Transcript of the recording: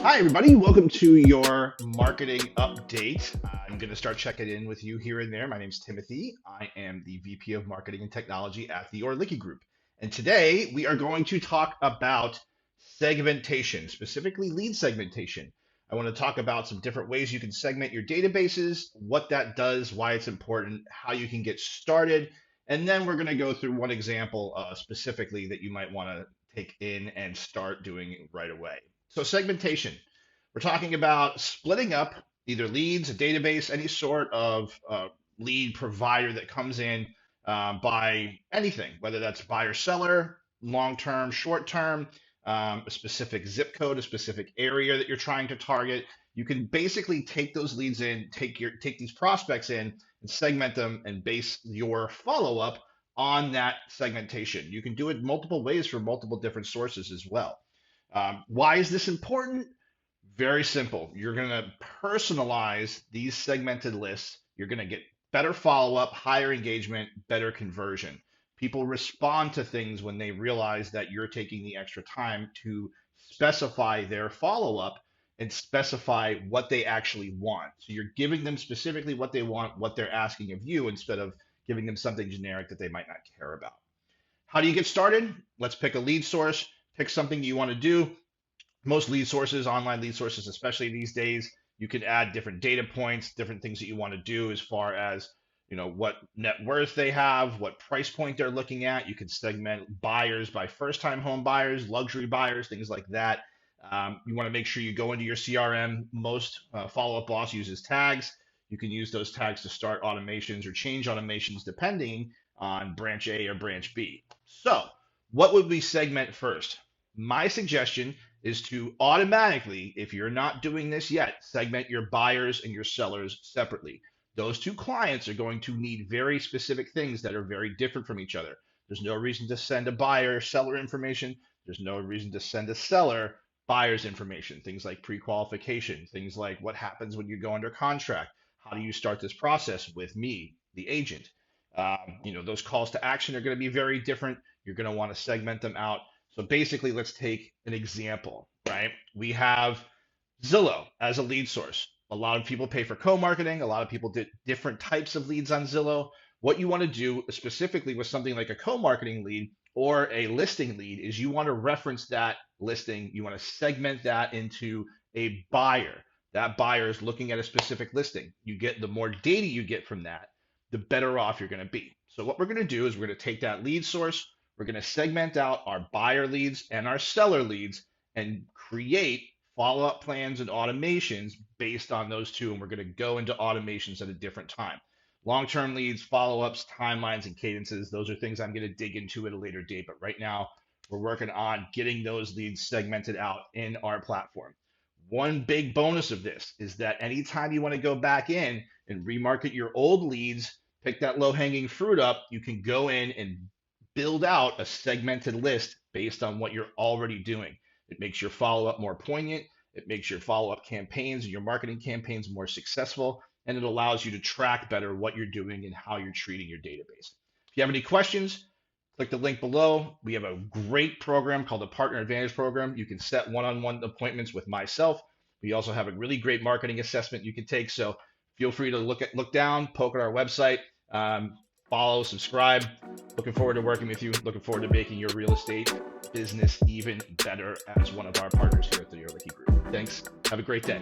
Hi, everybody. Welcome to your marketing update. I'm going to start checking in with you here and there. My name is Timothy. I am the VP of Marketing and Technology at the Orlicki Group. And today we are going to talk about segmentation, specifically lead segmentation. I want to talk about some different ways you can segment your databases, what that does, why it's important, how you can get started. And then we're going to go through one example specifically that you might want to take in and start doing right away. So segmentation, we're talking about splitting up either leads, a database, any sort of lead provider that comes in by anything, whether that's buyer seller, long term, short term, a specific zip code, a specific area that you're trying to target. You can basically take those leads in, take these prospects in, and segment them and base your follow up on that segmentation. You can do it multiple ways for multiple different sources as well. Why is this important? Very simple. You're going to personalize these segmented lists. You're going to get better follow-up, higher engagement, better conversion. People respond to things when they realize that you're taking the extra time to specify their follow-up and specify what they actually want. So you're giving them specifically what they want, what they're asking of you, instead of giving them something generic that they might not care about. How do you get started? Let's pick a lead source. Pick something you want to do. Most lead sources, online lead sources, especially these days, you can add different data points, different things that you want to do as far as what net worth they have, what price point they're looking at. You can segment buyers by first-time home buyers, luxury buyers, things like that. You want to make sure you go into your CRM. Most Follow Up Boss uses tags. You can use those tags to start automations or change automations depending on branch A or branch B. So what would we segment first? My suggestion is to automatically, if you're not doing this yet, segment your buyers and your sellers separately. Those two clients are going to need very specific things that are very different from each other. There's no reason to send a buyer seller information. There's no reason to send a seller buyer's information. Things like pre-qualification, things like what happens when you go under contract. How do you start this process with me, the agent? Those calls to action are going to be very different. You're going to want to segment them out. So basically, let's take an example, right? We have Zillow as a lead source. A lot of people pay for co-marketing. A lot of people did different types of leads on Zillow. What you want to do specifically with something like a co-marketing lead or a listing lead is you want to reference that listing. You want to segment that into a buyer. That buyer is looking at a specific listing. The more data you get from that, the better off you're going to be. So what we're going to do is we're going to take that lead source. We're going to segment out our buyer leads and our seller leads and create follow-up plans and automations based on those two. And we're going to go into automations at a different time. Long-term leads, follow-ups, timelines, and cadences, those are things I'm going to dig into at a later date. But right now, we're working on getting those leads segmented out in our platform. One big bonus of this is that anytime you want to go back in and remarket your old leads, pick that low-hanging fruit up, you can go in and build out a segmented list based on what you're already doing. It makes your follow-up more poignant. It makes your follow-up campaigns and your marketing campaigns more successful, and it allows you to track better what you're doing and how you're treating your database. If you have any questions, click the link below. We have a great program called the Partner Advantage Program. You can set one-on-one appointments with myself. We also have a really great marketing assessment you can take. So feel free to look down, poke at our website, follow, subscribe. Looking forward to working with you. Looking forward to making your real estate business even better as one of our partners here at the Orlicki Group. Thanks. Have a great day.